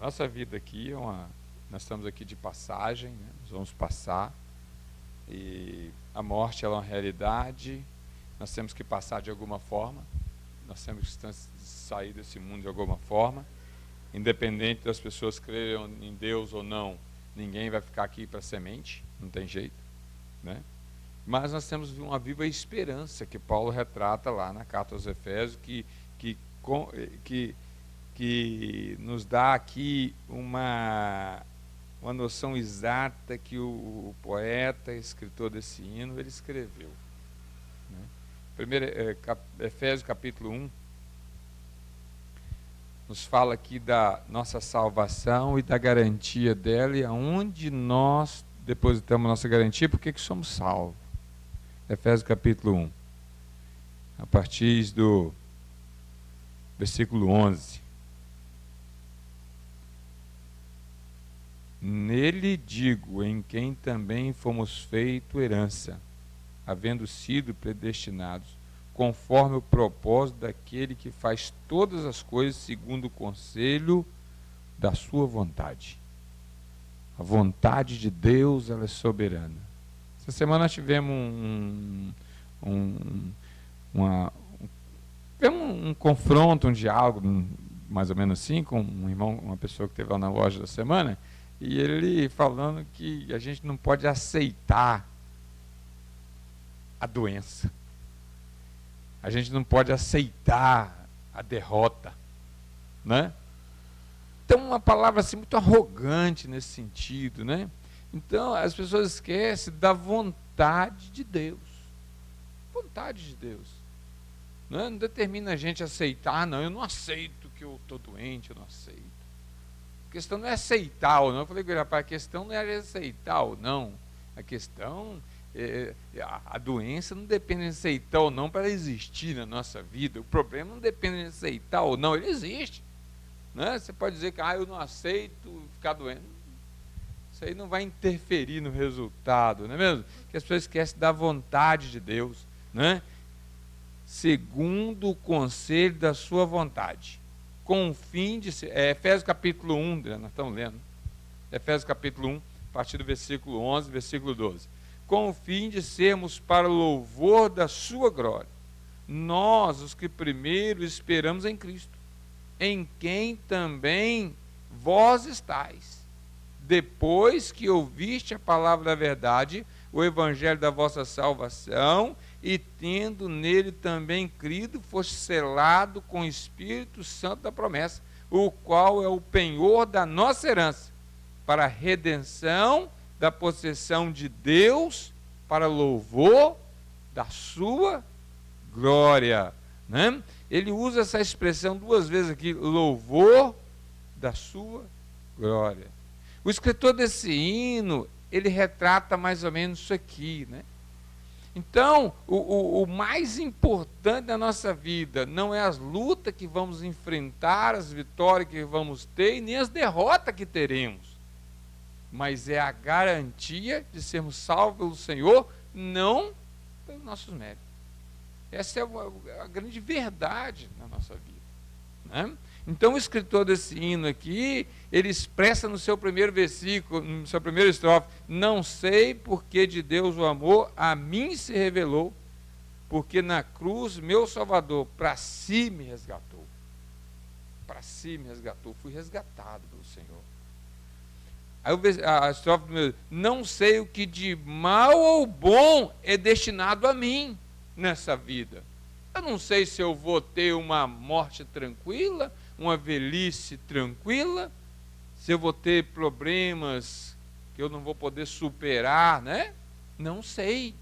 nossa vida aqui nós estamos aqui de passagem, né? Nós vamos passar, e a morte ela é uma realidade, nós temos que passar de alguma forma, nós temos que sair desse mundo de alguma forma, independente das pessoas crerem em Deus ou não, ninguém vai ficar aqui para semente, não tem jeito, né? Mas nós temos uma viva esperança que Paulo retrata lá na carta aos Efésios, que nos dá aqui uma noção exata que o poeta, escritor desse hino, ele escreveu, né? Primeiro, Efésios capítulo 1, nos fala aqui da nossa salvação e da garantia dela, e aonde nós depositamos nossa garantia, porque que somos salvos. Efésios capítulo 1, a partir do versículo 11. Nele digo, em quem também fomos feito herança, havendo sido predestinados, conforme o propósito daquele que faz todas as coisas segundo o conselho da sua vontade. A vontade de Deus, ela é soberana. Essa semana nós tivemos um confronto, um diálogo, mais ou menos assim, com um irmão, uma pessoa que esteve lá na loja da semana, e ele falando que a gente não pode aceitar a doença. A gente não pode aceitar a derrota, né? Então, uma palavra assim muito arrogante nesse sentido, né? Então, as pessoas esquecem da vontade de Deus. Vontade de Deus. Não determina a gente aceitar, não, eu não aceito que eu estou doente, eu não aceito. A questão não é aceitar ou não. Eu falei com ele, rapaz, a questão não é aceitar ou não. A questão, a doença não depende de aceitar ou não para ela existir na nossa vida. O problema não depende de aceitar ou não, ele existe. Né? Você pode dizer que eu não aceito ficar doente. Isso aí não vai interferir no resultado, não é mesmo? Que as pessoas esquecem da vontade de Deus, né? Segundo o conselho da sua vontade, com o fim de ser, Efésios capítulo 1, nós estamos lendo, Efésios capítulo 1, a partir do versículo 11, versículo 12, com o fim de sermos para o louvor da sua glória, nós, os que primeiro esperamos em Cristo, em quem também vós estáis, depois que ouviste a palavra da verdade, o evangelho da vossa salvação, e tendo nele também crido, foste selado com o Espírito Santo da promessa, o qual é o penhor da nossa herança, para a redenção da possessão de Deus, para louvor da sua glória, né? Ele usa essa expressão duas vezes aqui, louvor da sua glória. O escritor desse hino, ele retrata mais ou menos isso aqui, né? Então, o mais importante da nossa vida não é as lutas que vamos enfrentar, as vitórias que vamos ter, e nem as derrotas que teremos, mas é a garantia de sermos salvos pelo Senhor, não pelos nossos méritos. Essa é a grande verdade na nossa vida, né? Então, o escritor desse hino aqui, ele expressa no seu primeiro versículo, no seu primeiro estrofe, não sei porque de Deus o amor a mim se revelou, porque na cruz meu Salvador para si me resgatou. Para si me resgatou, fui resgatado pelo Senhor. Aí a estrofe do meu, não sei o que de mal ou bom é destinado a mim nessa vida. Eu não sei se eu vou ter uma morte tranquila, uma velhice tranquila, se eu vou ter problemas que eu não vou poder superar, né? Não sei,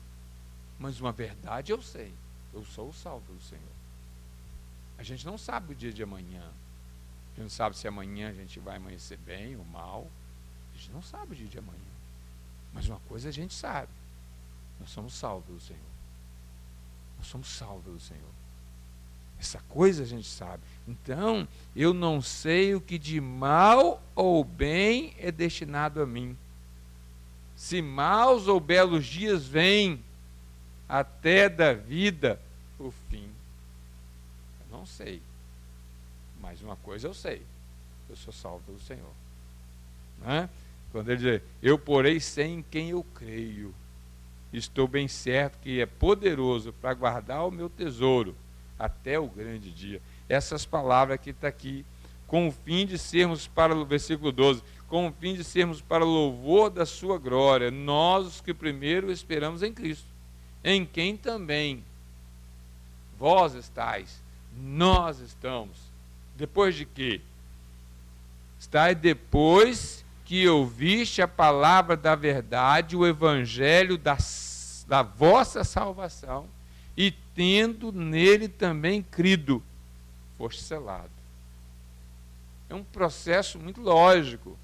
mas uma verdade eu sei, eu sou salvo do Senhor. A gente não sabe o dia de amanhã, a gente não sabe se amanhã a gente vai amanhecer bem ou mal, a gente não sabe o dia de amanhã, mas uma coisa a gente sabe, nós somos salvos do Senhor, nós somos salvos do Senhor. Essa coisa a gente sabe. Então, eu não sei o que de mal ou bem é destinado a mim. Se maus ou belos dias vêm, até da vida o fim. Eu não sei. Mas uma coisa eu sei. eu sou salvo pelo Senhor. Né? Quando ele diz, eu porém sei em quem eu creio, estou bem certo que é poderoso para guardar o meu tesouro até o grande dia. Essas palavras que está aqui, com o fim de sermos para o versículo 12, com o fim de sermos para o louvor da sua glória, nós os que primeiro esperamos em Cristo, em quem também vós estáis, nós estamos. Depois de quê? Estai depois que ouviste a palavra da verdade, o evangelho da vossa salvação, e tendo nele também crido, foste selado. É um processo muito lógico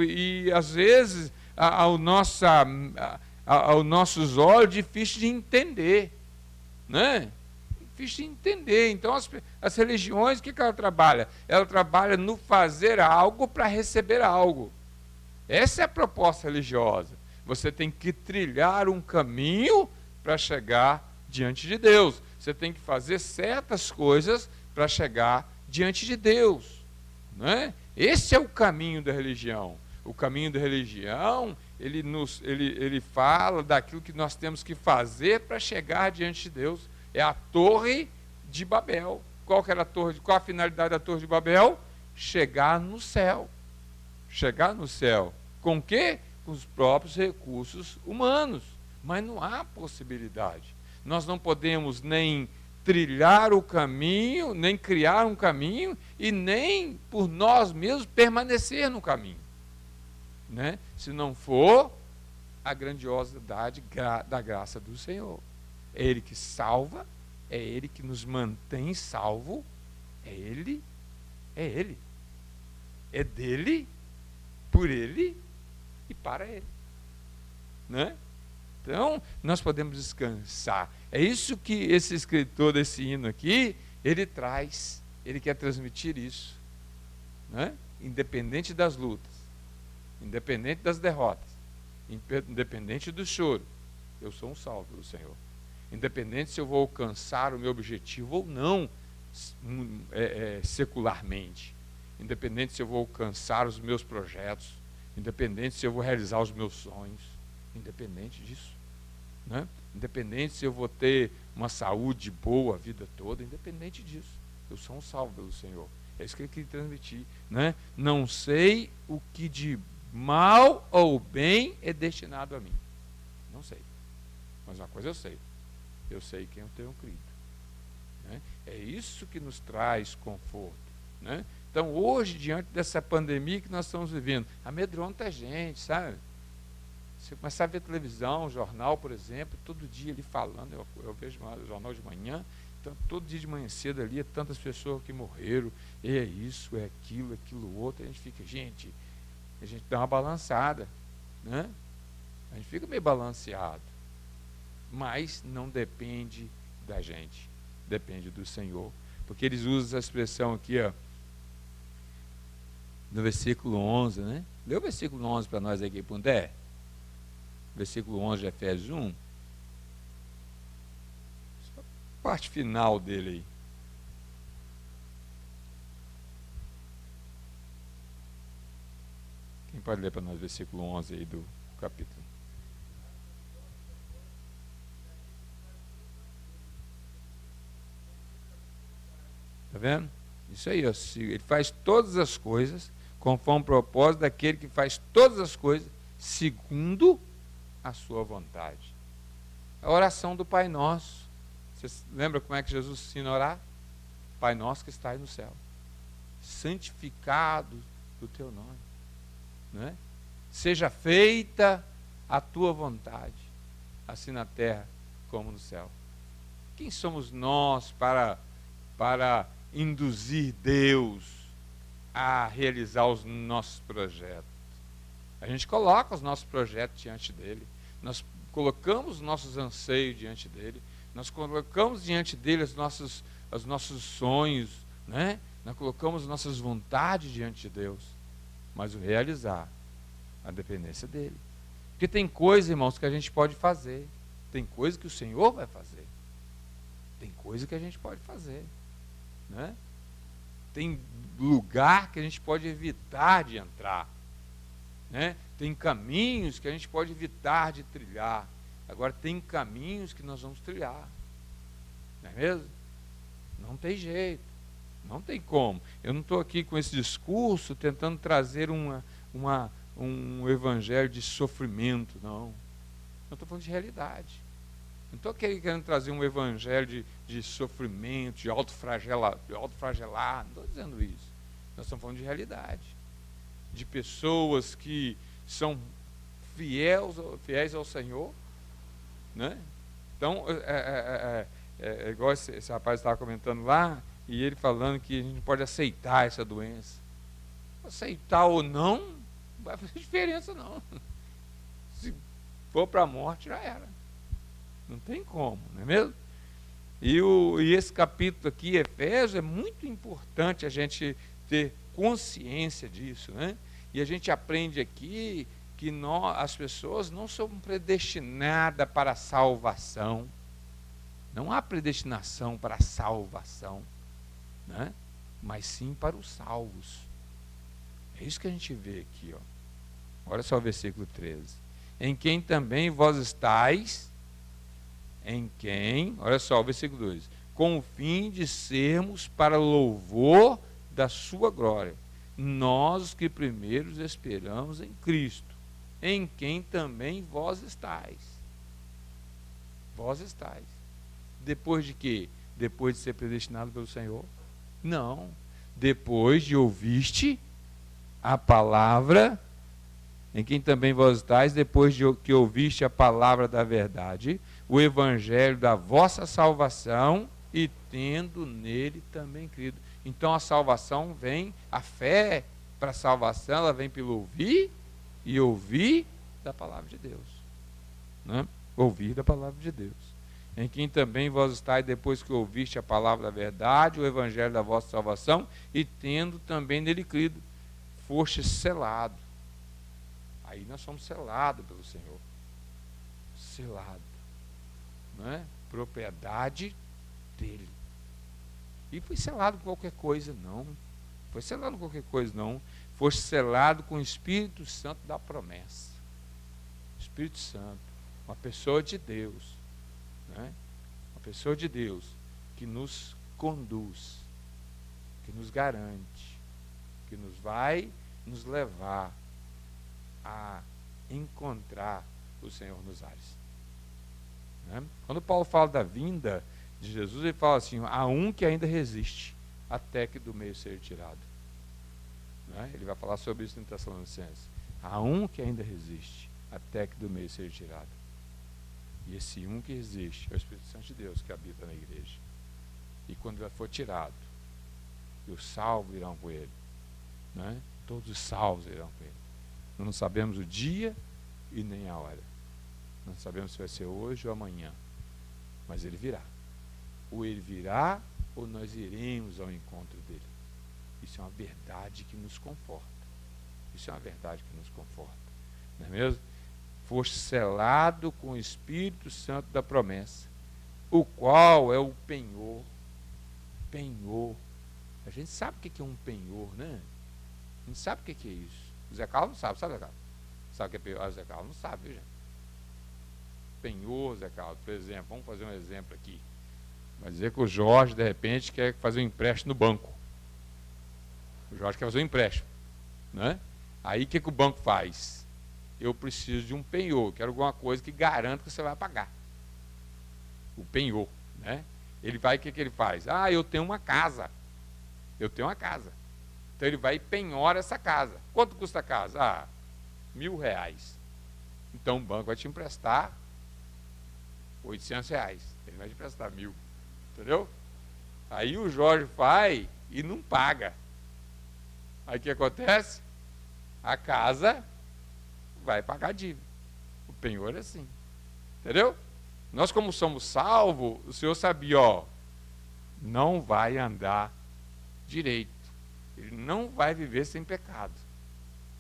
e às vezes aos nossos olhos difícil de entender, né? Difícil de entender. Então as religiões, o que ela trabalha? Ela trabalha no fazer algo para receber algo. Essa é a proposta religiosa. Você tem que trilhar um caminho para chegar diante de Deus. Você tem que fazer certas coisas para chegar diante de Deus, né? Esse é o caminho da religião. O caminho da religião, ele fala daquilo que nós temos que fazer para chegar diante de Deus. É a Torre de Babel. Qual a finalidade da Torre de Babel? Chegar no céu. Chegar no céu. Com o quê? Com os próprios recursos humanos. Mas não há possibilidade. Nós não podemos nem trilhar o caminho, nem criar um caminho, e nem por nós mesmos permanecer no caminho, né? Se não for a grandiosidade da graça do Senhor. É Ele que salva, é Ele que nos mantém salvo, é Ele, é dele, por Ele e para Ele, né? Então, nós podemos descansar. É isso que esse escritor desse hino aqui, ele traz. Ele quer transmitir isso, né? Independente das lutas, independente das derrotas, independente do choro, eu sou um salvo do Senhor. Independente se eu vou alcançar o meu objetivo ou não, secularmente. Independente se eu vou alcançar os meus projetos. Independente se eu vou realizar os meus sonhos. Independente disso, né? Independente se eu vou ter uma saúde boa a vida toda, independente disso, eu sou um salvo pelo Senhor. É isso que ele queria transmitir, né? Não sei o que de mal ou bem é destinado a mim, não sei, mas uma coisa eu sei quem eu tenho crido, né? É isso que nos traz conforto, né? Então hoje, diante dessa pandemia que nós estamos vivendo, amedronta a gente, sabe? Você começar a ver televisão, jornal, por exemplo, todo dia ali falando, eu vejo o jornal de manhã, então, todo dia de manhã cedo ali, tantas pessoas que morreram, e é isso, é aquilo outro, a gente fica, a gente dá uma balançada, né? A gente fica meio balanceado, mas não depende da gente, depende do Senhor, porque eles usam essa expressão aqui, ó, no versículo 11, né? Lê o versículo 11 para nós aqui, puder. Versículo 11 de Efésios 1. Parte final dele aí. Quem pode ler para nós o versículo 11 aí do capítulo? Está vendo? Isso aí, ó, ele faz todas as coisas conforme o propósito daquele que faz todas as coisas segundo a sua vontade. A oração do Pai Nosso. Você lembra como é que Jesus ensina a orar? Pai Nosso que estás no céu, santificado o teu nome, né? Seja feita a tua vontade, assim na terra como no céu. Quem somos nós para induzir Deus a realizar os nossos projetos? A gente coloca os nossos projetos diante dele, nós colocamos os nossos anseios diante dele, nós colocamos diante dele os nossos sonhos, né? Nós colocamos nossas vontades diante de Deus, mas o realizar, a dependência dele. Porque tem coisa, irmãos, que a gente pode fazer, tem coisa que o Senhor vai fazer, tem coisa que a gente pode fazer, né? Tem lugar que a gente pode evitar de entrar, né? Tem caminhos que a gente pode evitar de trilhar. Agora, tem caminhos que nós vamos trilhar, não é mesmo? Não tem jeito, não tem como. Eu não estou aqui com esse discurso tentando trazer um evangelho de sofrimento, não. Eu estou falando de realidade. Não estou querendo trazer um evangelho de sofrimento, de autoflagelar, não estou dizendo isso. Nós estamos falando de realidade, de pessoas que são fiéis ao Senhor, né? Então, igual esse rapaz estava comentando lá, e ele falando que a gente pode aceitar essa doença. Aceitar ou não, não vai fazer diferença não. Se for para a morte, já era. Não tem como, não é mesmo? E esse capítulo aqui, Efésios, é muito importante a gente ter consciência disso, né? E a gente aprende aqui que as pessoas não são predestinadas para a salvação. Não há predestinação para a salvação, né? Mas sim para os salvos. É isso que a gente vê aqui, ó. Olha só o versículo 13. Em quem também vós estáis, olha só o versículo 2, com o fim de sermos para louvor da sua glória, nós que primeiro esperamos em Cristo, em quem também vós estáis. Vós estáis. Depois de quê? Depois de ser predestinado pelo Senhor? Não. Depois de ouviste a palavra, em quem também vós estáis, depois de que ouviste a palavra da verdade, o evangelho da vossa salvação, e tendo nele também crido. Então a salvação vem, a fé para a salvação, ela vem pelo ouvir e ouvir da palavra de Deus, né? Ouvir da palavra de Deus. Em quem também vós estáis, depois que ouviste a palavra da verdade, o evangelho da vossa salvação, e tendo também nele crido, foste selado. Aí nós somos selados pelo Senhor. Selado, não é? Propriedade dele. E foi selado com qualquer coisa, não. Foi selado com qualquer coisa, não. Foi selado com o Espírito Santo da promessa. Espírito Santo, uma pessoa de Deus, né? Uma pessoa de Deus que nos conduz, que nos garante, que nos vai nos levar a encontrar o Senhor nos ares, né? Quando Paulo fala da vinda de Jesus, ele fala assim: há um que ainda resiste até que do meio seja tirado, né? Ele vai falar sobre isso em Tessalonicenses. Há um que ainda resiste até que do meio seja tirado. E esse um que resiste é o Espírito Santo de Deus que habita na igreja. E quando ele for tirado, e os salvos irão com ele, né? Todos os salvos irão com ele. Nós não sabemos o dia e nem a hora. Não sabemos se vai ser hoje ou amanhã. Mas ele virá. Ou ele virá, ou nós iremos ao encontro dele. Isso é uma verdade que nos conforta. Isso é uma verdade que nos conforta. Não é mesmo? Foste selado com o Espírito Santo da promessa, o qual é o penhor. Penhor. A gente sabe o que é um penhor, né? A gente sabe o que é isso. O Zé Carlos não sabe, Zé Carlos? Sabe o que é penhor? O Zé Carlos não sabe, viu, gente? Penhor, Zé Carlos, por exemplo, vamos fazer um exemplo aqui. Vai dizer que o Jorge, de repente, quer fazer um empréstimo no banco. O Jorge quer fazer um empréstimo, né? Aí o que o banco faz? Eu preciso de um penhor, quero alguma coisa que garanta que você vai pagar. O penhor, né? Ele vai, o que ele faz? Ah, eu tenho uma casa. Eu tenho uma casa. Então ele vai e penhora essa casa. Quanto custa a casa? Ah, R$1.000. Então o banco vai te emprestar R$800. Ele vai te emprestar 1.000. Entendeu? Aí o Jorge vai e não paga. Aí o que acontece? A casa vai pagar a dívida. O penhor é assim. Entendeu? Nós, como somos salvos, o Senhor sabia, ó, não vai andar direito. Ele não vai viver sem pecado.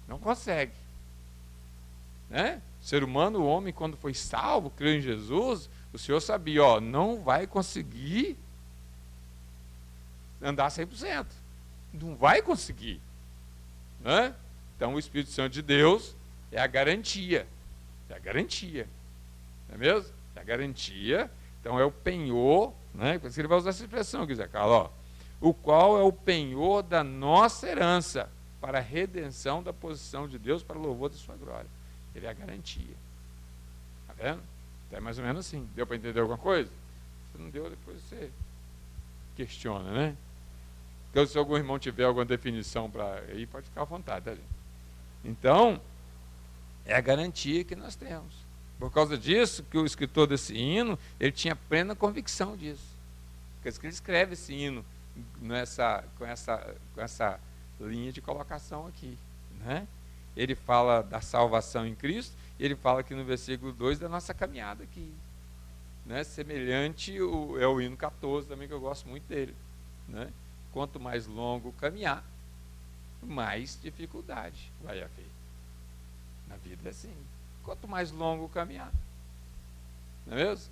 Não consegue. Né? O ser humano, o homem, quando foi salvo, creu em Jesus, o Senhor sabia, ó, não vai conseguir andar 100%. Não vai conseguir. Né? Então o Espírito Santo de Deus é a garantia. É a garantia. Não é mesmo? É a garantia. Então é o penhor, né? Por isso que ele vai usar essa expressão aqui, Zé Carlos, ó. O qual é o penhor da nossa herança para a redenção da posição de Deus para o louvor da sua glória. Ele é a garantia. Está vendo? Então é mais ou menos assim. Deu para entender alguma coisa? Se não deu, depois você questiona, né? Então, se algum irmão tiver alguma definição para aí, pode ficar à vontade, tá, gente? Então, é a garantia que nós temos. Por causa disso, que o escritor desse hino, ele tinha plena convicção disso. Por isso que ele escreve esse hino com essa linha de colocação aqui. Né? Ele fala da salvação em Cristo, e ele fala aqui no versículo 2 da nossa caminhada aqui. Né? Semelhante é o hino 14 também, que eu gosto muito dele. Né? Quanto mais longo caminhar, mais dificuldade vai haver. Na vida é assim. Quanto mais longo caminhar. Não é mesmo?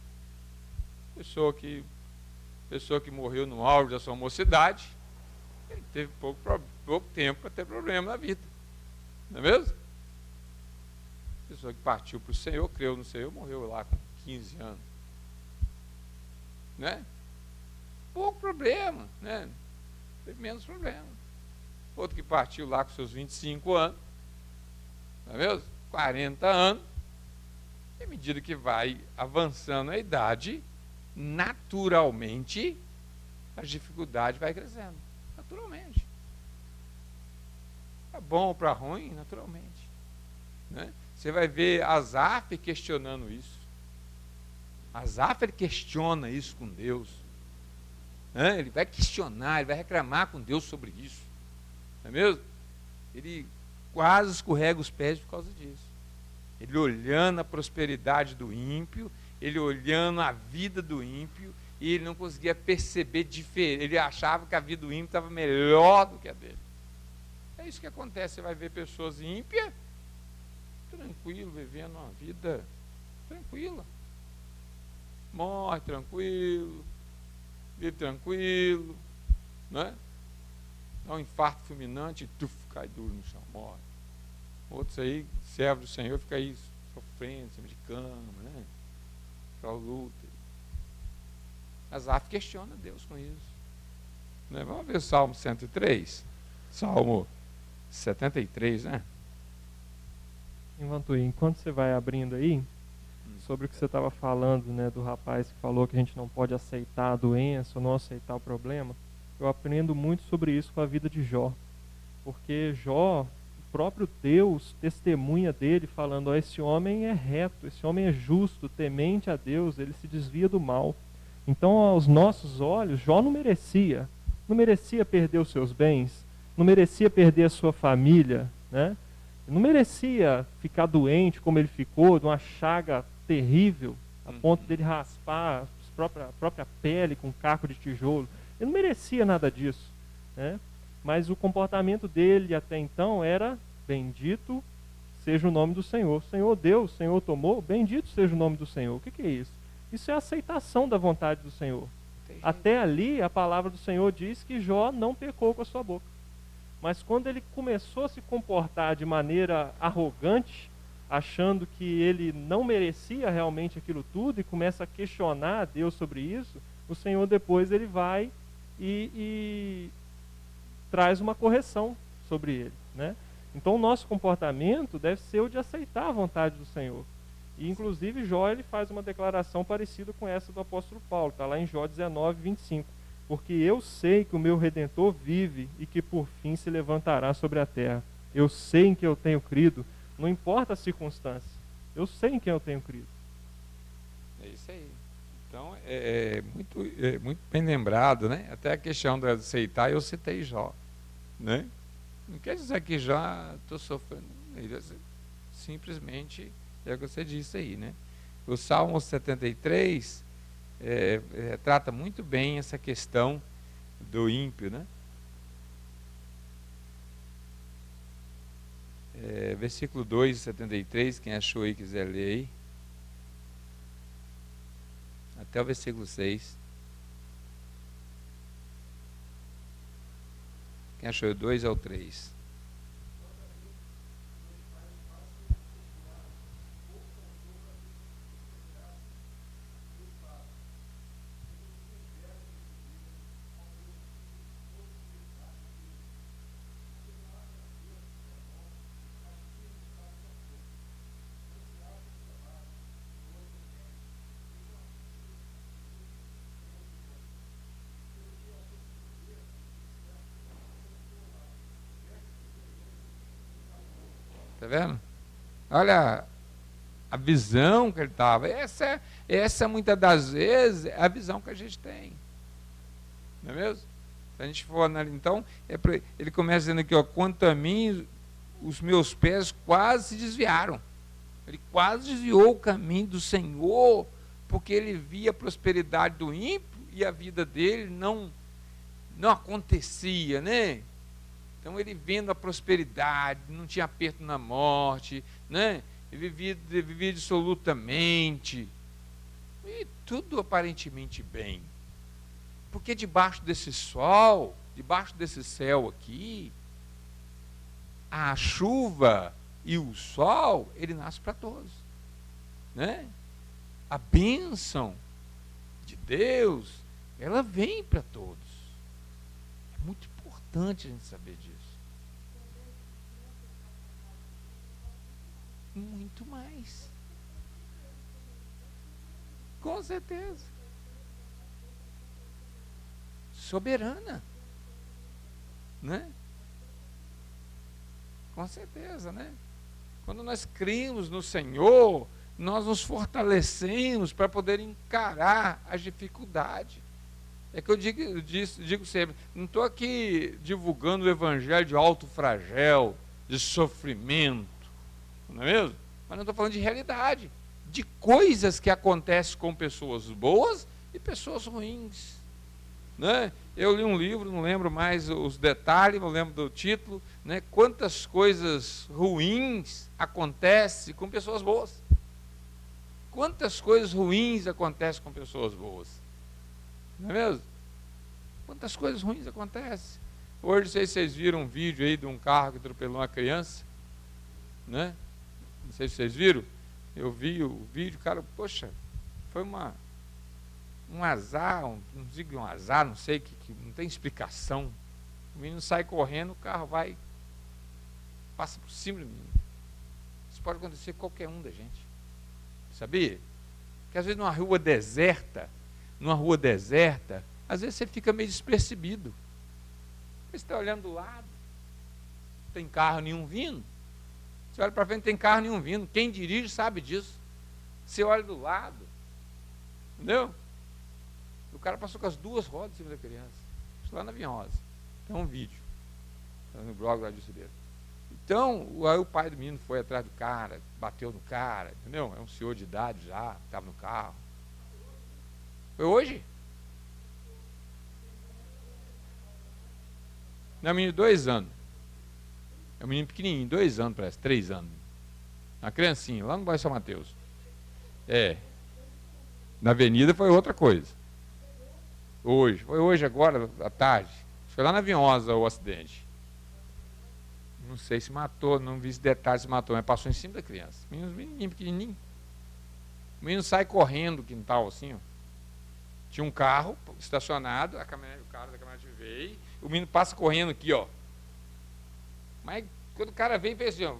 Pessoa que morreu no auge da sua mocidade, ele teve pouco tempo para ter problema na vida. Não é mesmo? Pessoa que partiu para o Senhor, creu no Senhor, morreu lá com 15 anos. Né? Pouco problema, né? Teve menos problema. Outro que partiu lá com seus 25 anos, não é mesmo? 40 anos, e à medida que vai avançando a idade, naturalmente, a dificuldade vai crescendo. Naturalmente. Para bom ou para ruim, naturalmente. Né? Você vai ver Asaf questionando isso. Asaf, ele questiona isso com Deus. Né? Ele vai questionar, ele vai reclamar com Deus sobre isso. Não é mesmo? Ele quase escorrega os pés por causa disso. Ele olhando a prosperidade do ímpio, ele olhando a vida do ímpio, e ele não conseguia perceber diferença. Ele achava que a vida do ímpio estava melhor do que a dele. É isso que acontece. Você vai ver pessoas ímpias, tranquilo, vivendo uma vida tranquila. Morre tranquilo, vive tranquilo, né? Dá um infarto fulminante e cai duro no chão, morre. Outros aí, servo do Senhor, fica aí sofrendo, em cima de cama, né? Para luta. Asaf questiona Deus com isso. Né? Vamos ver o Salmo 103, Salmo 73, né? Enquanto você vai abrindo aí, sobre o que você estava falando, né, do rapaz que falou que a gente não pode aceitar a doença ou não aceitar o problema, eu aprendo muito sobre isso com a vida de Jó. Porque Jó, o próprio Deus testemunha dele falando, esse homem é reto, esse homem é justo, temente a Deus, ele se desvia do mal. Então, aos nossos olhos, Jó não merecia perder os seus bens, não merecia perder a sua família, né? Não merecia ficar doente como ele ficou, de uma chaga terrível, a ponto dele raspar a própria pele com um caco de tijolo. Ele não merecia nada disso, né? Mas o comportamento dele até então era: bendito seja o nome do Senhor. Senhor deu, o Senhor tomou, bendito seja o nome do Senhor. O que é isso? Isso é a aceitação da vontade do Senhor. Até ali, a palavra do Senhor diz que Jó não pecou com a sua boca. Mas quando ele começou a se comportar de maneira arrogante, achando que ele não merecia realmente aquilo tudo, e começa a questionar a Deus sobre isso, o Senhor depois ele vai e traz uma correção sobre ele, né? Então o nosso comportamento deve ser o de aceitar a vontade do Senhor. E inclusive Jó ele faz uma declaração parecida com essa do apóstolo Paulo, está lá em Jó 19, 25. Porque eu sei que o meu Redentor vive e que por fim se levantará sobre a terra. Eu sei em que eu tenho crido, não importa a circunstância. Eu sei em quem eu tenho crido. É isso aí. Então, muito bem lembrado, né? Até a questão de aceitar, eu citei Jó, né? Não quer dizer que já estou sofrendo. Simplesmente é o que você disse aí, né? O Salmo 73 trata muito bem essa questão do ímpio, né? Versículo 2 de 73, quem achou aí quiser ler aí. Até o versículo 6. Quem achou? 2 ao 3. Está vendo? Olha a visão que ele estava. Essa muitas das vezes é a visão que a gente tem. Não é mesmo? Se a gente for analisar, então, ele começa dizendo aqui, ó, quanto a mim, os meus pés quase se desviaram. Ele quase desviou o caminho do Senhor, porque ele via a prosperidade do ímpio e a vida dele não acontecia, né? Então ele vendo a prosperidade, não tinha aperto na morte, né? Ele vivia dissolutamente, e tudo aparentemente bem. Porque debaixo desse sol, debaixo desse céu aqui, a chuva e o sol, ele nasce para todos, né? A bênção de Deus, ela vem para todos. É muito importante a gente saber disso. Muito mais. Com certeza. Soberana. Né? Com certeza, né? Quando nós cremos no Senhor, nós nos fortalecemos para poder encarar as dificuldades. É que eu digo sempre, não estou aqui divulgando o evangelho de alto flagel, de sofrimento, não é mesmo? Mas não estou falando de realidade, de coisas que acontecem com pessoas boas e pessoas ruins. Né? Eu li um livro, não lembro mais os detalhes, não lembro do título, né? Quantas coisas ruins acontecem com pessoas boas. Quantas coisas ruins acontecem com pessoas boas. Não é mesmo? Quantas coisas ruins acontecem. Hoje, não sei se vocês viram um vídeo aí de um carro que atropelou uma criança, né? Não sei se vocês viram. Eu vi o vídeo, cara, poxa, foi um azar, não digo um azar, não sei, que não tem explicação. O menino sai correndo, o carro passa por cima do menino. Isso pode acontecer com qualquer um da gente. Sabia? Que às vezes numa rua deserta, às vezes você fica meio despercebido. Você está olhando do lado, não tem carro nenhum vindo. Você olha para frente, não tem carro nenhum vindo. Quem dirige sabe disso. Você olha do lado, entendeu? O cara passou com as duas rodas em cima da criança. Isso lá na Vinhosa. Tem um vídeo. Está no blog lá de Cideira. Então, aí o pai do menino foi atrás do cara, bateu no cara, entendeu? É um senhor de idade já, estava no carro. Foi hoje? Não, é um menino de 2 anos. É um menino pequenininho, 2 anos parece, 3 anos. Uma criancinha, lá no bairro São Mateus. É. Na avenida foi outra coisa. Foi hoje agora, à tarde. Foi lá na Vinhosa o acidente. Não sei se matou, não vi esse detalhe se matou, mas passou em cima da criança. Menino pequenininho. O menino sai correndo do quintal assim, ó. Tinha um carro estacionado, o cara da caminhonete veio, o menino passa correndo aqui, ó. Mas quando o cara veio, fez assim, ó.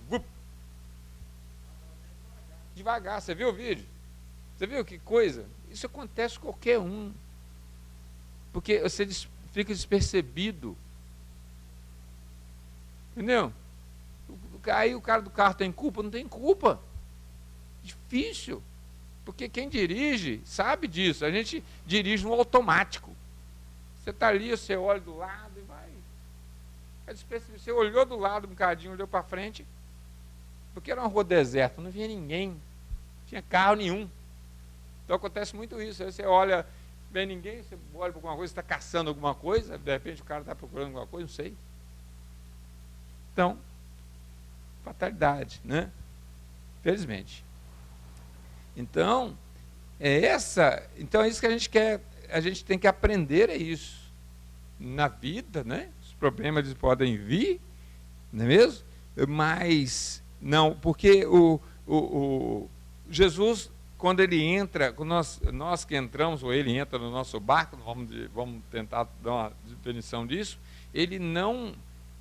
Devagar, você viu o vídeo? Você viu que coisa? Isso acontece com qualquer um. Porque você fica despercebido. Entendeu? Aí o cara do carro tem culpa? Não tem culpa. Difícil. Porque quem dirige sabe disso. A gente dirige no automático. Você está ali, você olha do lado e vai. Você olhou do lado um bocadinho, olhou para frente. Porque era uma rua deserta, não via ninguém. Não tinha carro nenhum. Então acontece muito isso. Aí você olha, vê ninguém, você olha para alguma coisa, está caçando alguma coisa, de repente o cara está procurando alguma coisa, não sei. Então, fatalidade, né? Felizmente. Então, então é isso que a gente quer, a gente tem que aprender, é isso. Na vida, né? problemas eles podem vir, não é mesmo? Mas não, porque o Jesus, quando ele entra, quando nós que entramos, ou ele entra no nosso barco, vamos tentar dar uma definição disso, ele não,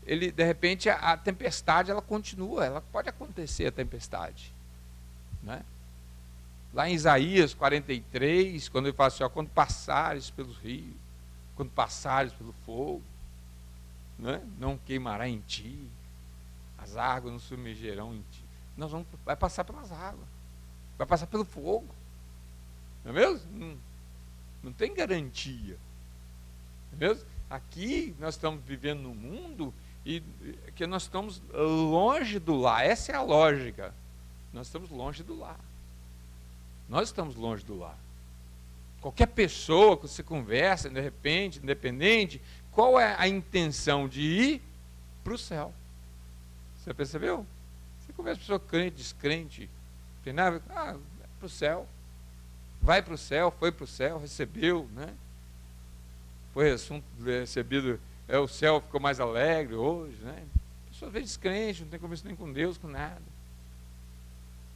ele de repente a tempestade ela continua, ela pode acontecer a tempestade, né? Lá em Isaías 43, quando ele fala assim, ó, quando passares pelos rios, quando passares pelo fogo, né, não queimará em ti, as águas não submergerão em ti. Vai passar pelas águas, vai passar pelo fogo, não é mesmo? Não tem garantia, não é mesmo? Aqui nós estamos vivendo num mundo e que nós estamos longe do lar, essa é a lógica, nós estamos longe do lar. Nós estamos longe do lar. Qualquer pessoa que você conversa, de repente, independente, qual é a intenção de ir para o céu? Você percebeu? Você conversa com pessoa crente, descrente, tem nada, vai para o céu. Vai para o céu, foi para o céu, recebeu, né? Foi assunto recebido, o céu ficou mais alegre hoje, né? A pessoa vê descrente, não tem compromisso nem com Deus, com nada.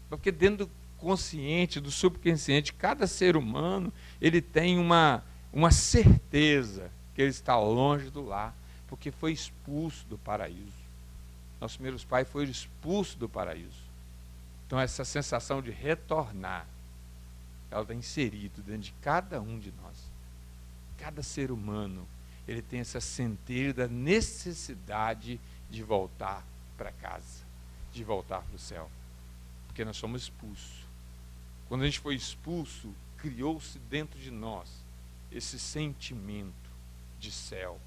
Porque dentro do consciente, do subconsciente, cada ser humano, ele tem uma certeza que ele está longe do lar, porque foi expulso do paraíso. Nossos primeiros pais foram expulsos do paraíso. Então essa sensação de retornar, ela está inserida dentro de cada um de nós. Cada ser humano, ele tem essa centelha da necessidade de voltar para casa, de voltar para o céu, porque nós somos expulsos. Quando a gente foi expulso, criou-se dentro de nós esse sentimento de céu,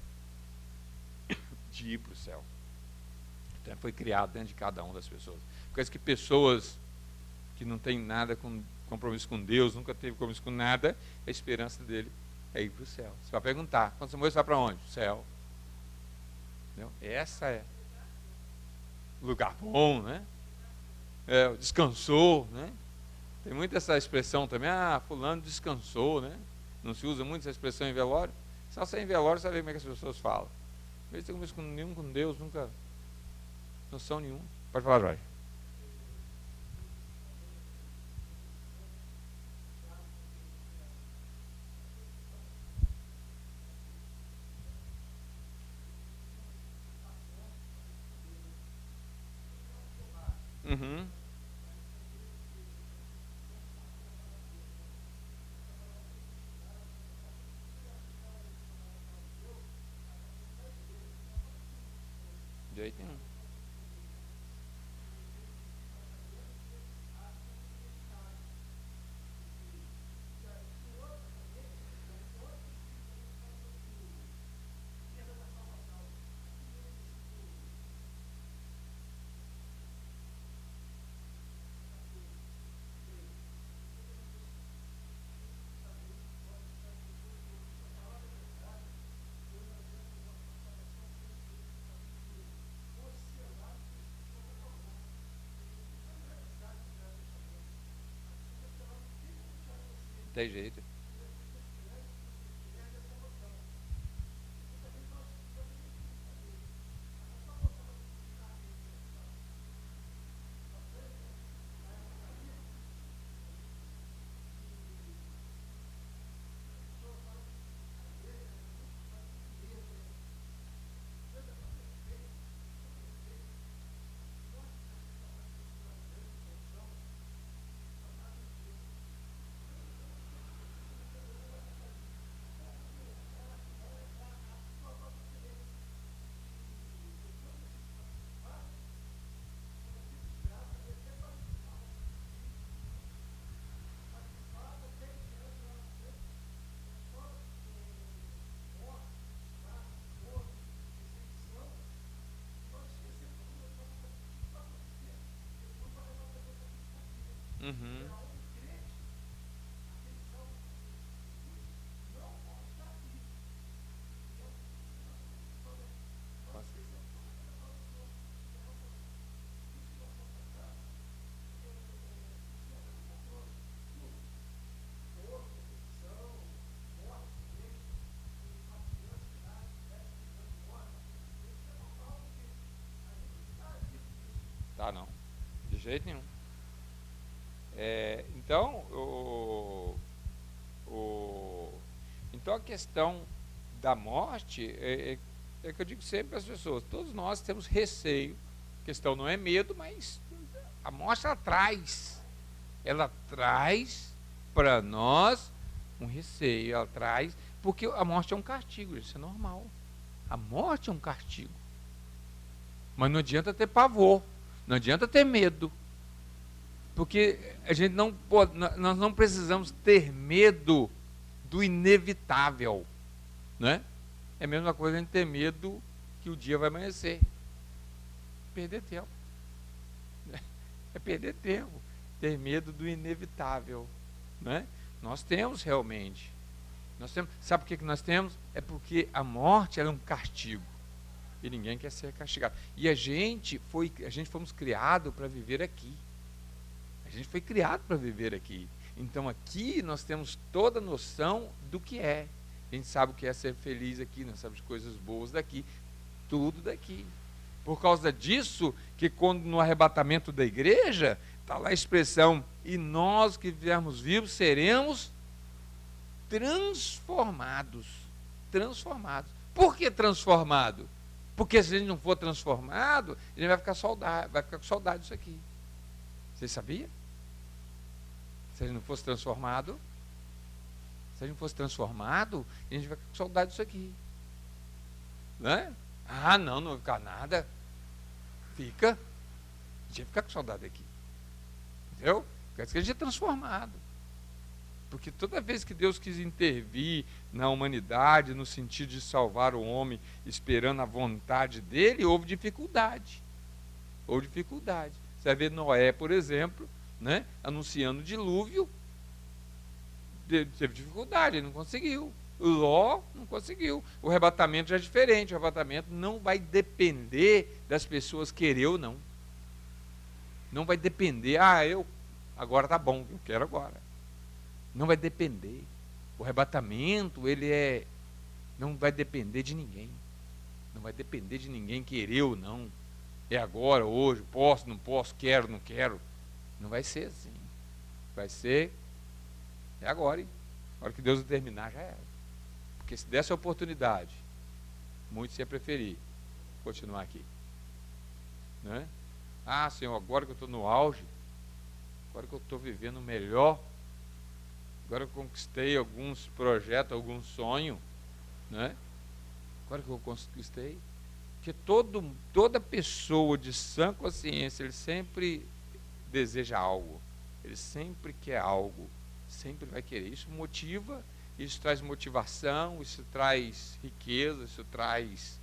de ir para o céu. Então foi criado dentro de cada uma das pessoas. Por isso que pessoas que não têm nada com compromisso com Deus, nunca teve compromisso com nada, a esperança dele é ir para o céu. Você vai perguntar, quando você morrer, você vai para onde? Céu. Entendeu? Essa é lugar bom, né? Descansou, né? Tem muito essa expressão também, fulano descansou, né? Não se usa muito essa expressão em velório. Se você é em velório, você vai ver como é que as pessoas falam. Às vezes tem compromisso nenhum com Deus, nunca, noção nenhuma. Pode falar, Jorge. Uhum. De jeito nenhum. Tem jeito. Uhum. dá não, de jeito nenhum. Então, então a questão da morte é que eu digo sempre às pessoas, todos nós temos receio, a questão não é medo, mas a morte ela traz para nós um receio, ela traz, porque a morte é um castigo, isso é normal, a morte é um castigo, mas não adianta ter pavor, não adianta ter medo, porque a gente não pode, nós não precisamos ter medo do inevitável, né? É a mesma coisa a gente ter medo que o dia vai amanhecer. Perder tempo. É perder tempo. Ter medo do inevitável, né? Nós temos realmente. Sabe por que nós temos? É porque a morte ela é um castigo. E ninguém quer ser castigado. E a gente fomos criados para viver aqui. A gente foi criado para viver aqui. Então aqui nós temos toda a noção do que é. A gente sabe o que é ser feliz aqui, nós sabemos coisas boas daqui, tudo daqui. Por causa disso, que quando no arrebatamento da igreja, está lá a expressão, e nós que viermos vivos seremos transformados. Transformados. Por que transformado? Porque se a gente não for transformado, a gente vai ficar com saudade disso aqui. Você sabia? Se a gente não fosse transformado, a gente vai ficar com saudade disso aqui. Né? Ah, não vai ficar nada. Fica. A gente vai ficar com saudade daqui. Entendeu? Quer dizer que a gente é transformado. Porque toda vez que Deus quis intervir na humanidade, no sentido de salvar o homem, esperando a vontade dele, houve dificuldade. Houve dificuldade. Você vai ver Noé, por exemplo, né, anunciando o dilúvio, teve dificuldade, ele não conseguiu. Ló não conseguiu. O arrebatamento já é diferente. O arrebatamento não vai depender das pessoas querer ou não. Não vai depender, agora tá bom, eu quero agora. Não vai depender. O arrebatamento, não vai depender de ninguém. Não vai depender de ninguém querer ou não. É agora, hoje, posso, não posso, quero, não quero. Não vai ser assim. Vai ser, é agora, hein? A hora que Deus determinar, já era. Porque se desse a oportunidade, muitos iam preferir continuar aqui. Né? Ah, Senhor, agora que eu estou no auge, agora que eu estou vivendo melhor, agora que eu conquistei alguns projetos, algum sonho, né? Agora que eu conquistei. Porque toda pessoa de sã consciência, ele sempre deseja algo, ele sempre quer algo, sempre vai querer. Isso motiva, isso traz motivação, isso traz riqueza, isso traz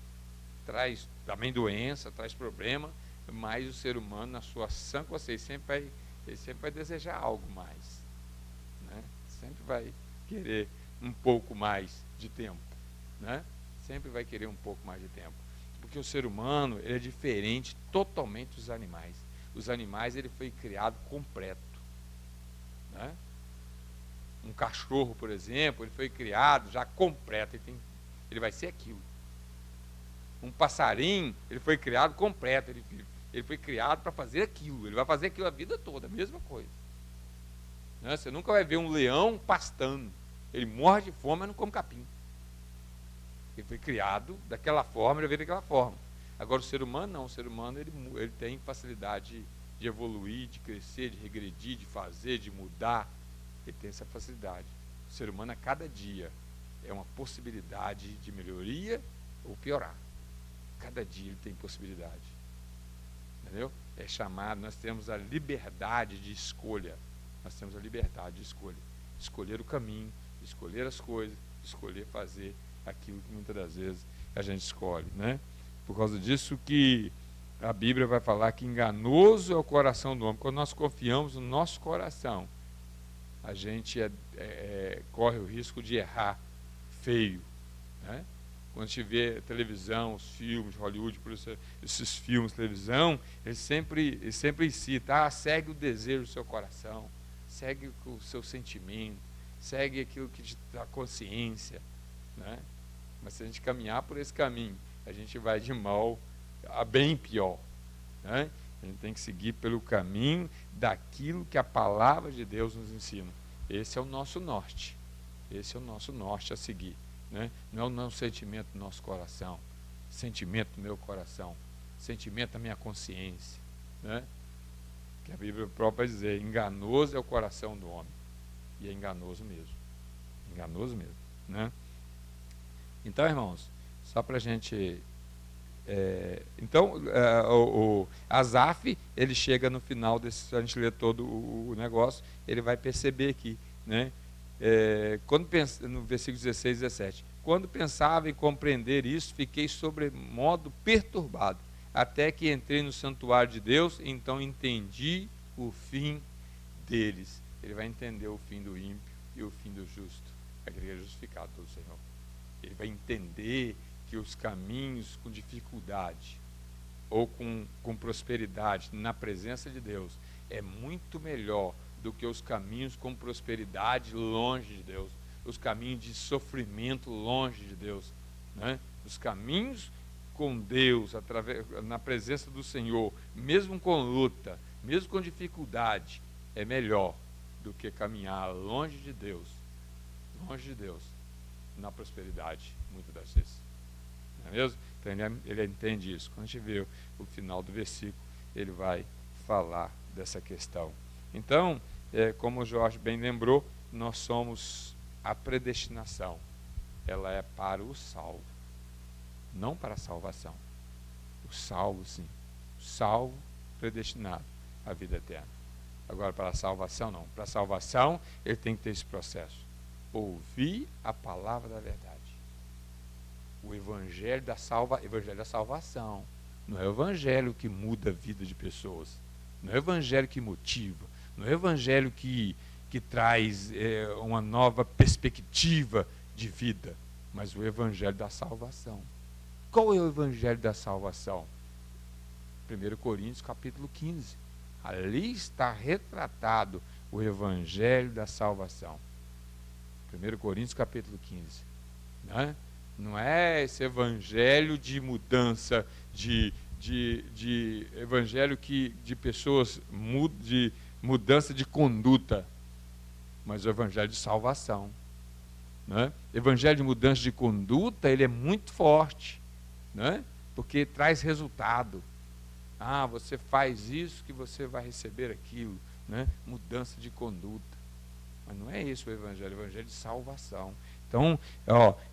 também doença, traz problema, mas o ser humano, na sua sã consciência, ele sempre vai desejar algo mais, né? Sempre vai querer um pouco mais de tempo, né? Sempre vai querer um pouco mais de tempo, porque o ser humano, ele é diferente totalmente dos animais. Os animais, ele foi criado completo, né? Um cachorro, por exemplo, ele foi criado já completo, ele vai ser aquilo. Um passarinho, ele foi criado completo, ele foi criado para fazer aquilo, ele vai fazer aquilo a vida toda, a mesma coisa. Né? Você nunca vai ver um leão pastando, ele morre de fome, mas não come capim. Ele foi criado daquela forma, ele veio daquela forma. Agora o ser humano não, o ser humano ele tem facilidade de evoluir, de crescer, de regredir, de fazer, de mudar. Ele tem essa facilidade. O ser humano a cada dia é uma possibilidade de melhoria ou piorar. Cada dia ele tem possibilidade. Entendeu? É chamado, nós temos a liberdade de escolha. Nós temos a liberdade de escolha. Escolher o caminho, escolher as coisas, escolher fazer aquilo que muitas das vezes a gente escolhe, né? Por causa disso que a Bíblia vai falar que enganoso é o coração do homem. Quando nós confiamos no nosso coração, a gente corre o risco de errar feio, né? Quando a gente vê televisão, os filmes, Hollywood, por isso, esses filmes, televisão, eles sempre incitam, segue o desejo do seu coração, segue o seu sentimento, segue aquilo que te dá consciência, né? Mas se a gente caminhar por esse caminho, a gente vai de mal a bem pior, né? A gente tem que seguir pelo caminho daquilo que a palavra de Deus nos ensina. Esse é o nosso norte. Esse é o nosso norte a seguir. Né? Não é o nosso sentimento do nosso coração, sentimento do meu coração, sentimento da minha consciência. Né? Que a Bíblia própria vai dizer, enganoso é o coração do homem. E é enganoso mesmo. Enganoso mesmo. Né? Então, irmãos, só para a gente... o Asaf, ele chega no final desse, se a gente ler todo o negócio, ele vai perceber aqui, né? Quando pensa, no versículo 16 e 17, quando pensava em compreender isso, fiquei sobremodo perturbado, até que entrei no santuário de Deus, então entendi o fim deles. Ele vai entender o fim do ímpio e o fim do justo, aquele que é justificado pelo Senhor. Ele vai entender que os caminhos com dificuldade ou com prosperidade na presença de Deus é muito melhor do que os caminhos com prosperidade longe de Deus, os caminhos de sofrimento longe de Deus, né? Os caminhos com Deus, na presença do Senhor, mesmo com luta, mesmo com dificuldade, é melhor do que caminhar longe de Deus, na prosperidade, muitas das vezes. Não é mesmo? Então ele entende isso. Quando a gente vê o final do versículo, ele vai falar dessa questão. Então, como o Jorge bem lembrou, nós somos a predestinação. Ela é para o salvo, não para a salvação. O salvo, sim. O salvo predestinado à vida eterna. Agora, para a salvação, não. Para a salvação, ele tem que ter esse processo. Ouvir a palavra da verdade. O evangelho da salvação. Não é o evangelho que muda a vida de pessoas. Não é o evangelho que motiva. Não é o evangelho que traz uma nova perspectiva de vida. Mas o evangelho da salvação. Qual é o evangelho da salvação? 1 Coríntios capítulo 15. Ali está retratado o evangelho da salvação. 1 Coríntios capítulo 15. Né? Não é esse evangelho de mudança, de evangelho de pessoas, de mudança de conduta, mas o evangelho de salvação. Né? Evangelho de mudança de conduta, ele é muito forte, né? Porque traz resultado. Você faz isso que você vai receber aquilo, né? Mudança de conduta. Mas não é isso o evangelho de salvação. Então,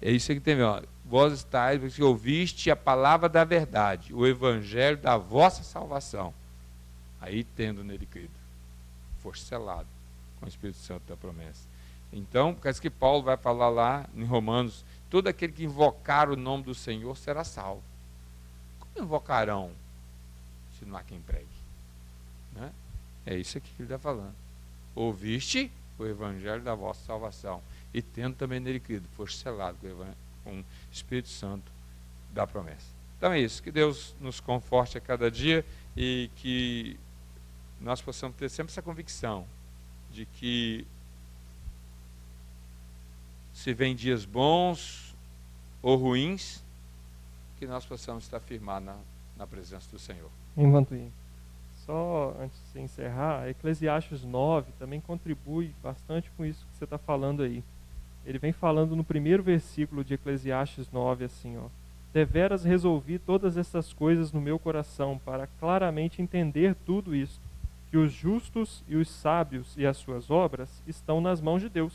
é isso que tem. Vós estáis, porque ouviste a palavra da verdade, o evangelho da vossa salvação. Aí, tendo nele crido, for selado com o Espírito Santo da promessa. Então, por causa que Paulo vai falar lá em Romanos, todo aquele que invocar o nome do Senhor será salvo. Como invocarão se não há quem pregue? Né? É isso aqui que ele está falando. Ouviste o evangelho da vossa salvação, e tendo também nele crido, for selado com o Espírito Santo da promessa. Então é isso, que Deus nos conforte a cada dia e que nós possamos ter sempre essa convicção de que se vem dias bons ou ruins, que nós possamos estar firmados na presença do Senhor. Enquanto só antes de encerrar, Eclesiastes 9 também contribui bastante com isso que você está falando aí. Ele vem falando no primeiro versículo de Eclesiastes 9 assim, deveras resolvi todas essas coisas no meu coração, para claramente entender tudo isto, que os justos e os sábios e as suas obras estão nas mãos de Deus,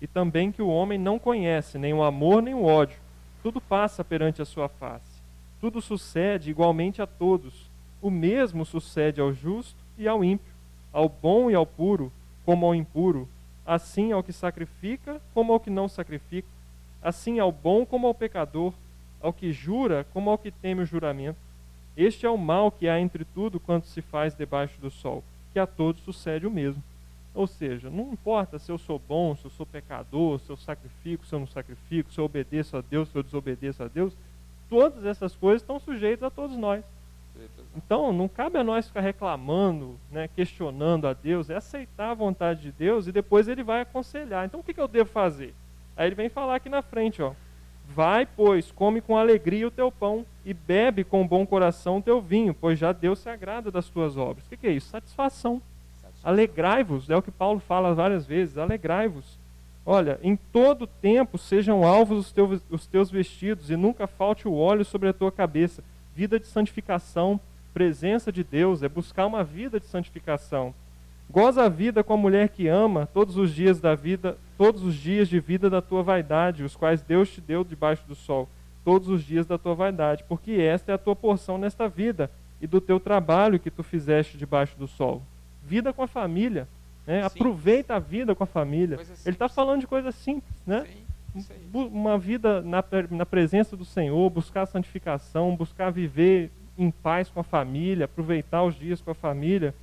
e também que o homem não conhece nem o amor nem o ódio, tudo passa perante a sua face, tudo sucede igualmente a todos, o mesmo sucede ao justo e ao ímpio, ao bom e ao puro, como ao impuro, assim ao que sacrifica como ao que não sacrifica, assim ao bom como ao pecador, ao que jura como ao que teme o juramento. Este é o mal que há entre tudo quanto se faz debaixo do sol, que a todos sucede o mesmo. Ou seja, não importa se eu sou bom, se eu sou pecador, se eu sacrifico, se eu não sacrifico, se eu obedeço a Deus, se eu desobedeço a Deus, todas essas coisas estão sujeitas a todos nós. Então, não cabe a nós ficar reclamando, né, questionando a Deus, é aceitar a vontade de Deus e depois ele vai aconselhar. Então, o que eu devo fazer? Aí ele vem falar aqui na frente, Vai, pois, come com alegria o teu pão e bebe com bom coração o teu vinho, pois já Deus se agrada das tuas obras. O que é isso? Satisfação. Alegrai-vos, é o que Paulo fala várias vezes, alegrai-vos. Olha, em todo tempo sejam alvos os teus vestidos e nunca falte o óleo sobre a tua cabeça. Vida de santificação, presença de Deus, é buscar uma vida de santificação. Goza a vida com a mulher que ama todos os dias da vida, todos os dias de vida da tua vaidade, os quais Deus te deu debaixo do sol, todos os dias da tua vaidade, porque esta é a tua porção nesta vida e do teu trabalho que tu fizeste debaixo do sol. Vida com a família, né? Aproveita a vida com a família. Ele está falando de coisas simples, né? Uma vida na presença do Senhor, buscar a santificação, buscar viver em paz com a família, aproveitar os dias com a família.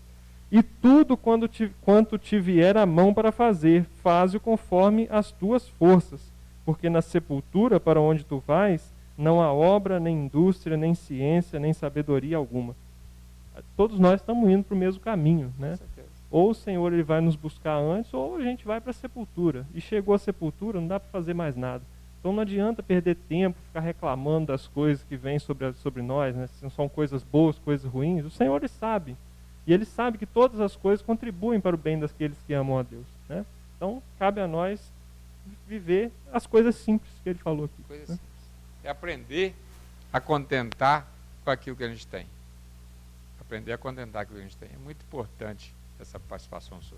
E tudo quanto te vier a mão para fazer, faze-o conforme as tuas forças, porque na sepultura para onde tu vais, não há obra, nem indústria, nem ciência, nem sabedoria alguma. Todos nós estamos indo para o mesmo caminho, né? Ou o Senhor ele vai nos buscar antes, ou a gente vai para a sepultura. E chegou a sepultura, não dá para fazer mais nada. Então não adianta perder tempo, ficar reclamando das coisas que vêm sobre nós, né? Se são coisas boas, coisas ruins. O Senhor ele sabe. E ele sabe que todas as coisas contribuem para o bem daqueles que amam a Deus, né? Então, cabe a nós viver as coisas simples que ele falou aqui. Coisas né? simples. É aprender a contentar com aquilo que a gente tem. Aprender a contentar com aquilo que a gente tem. É muito importante essa participação sua.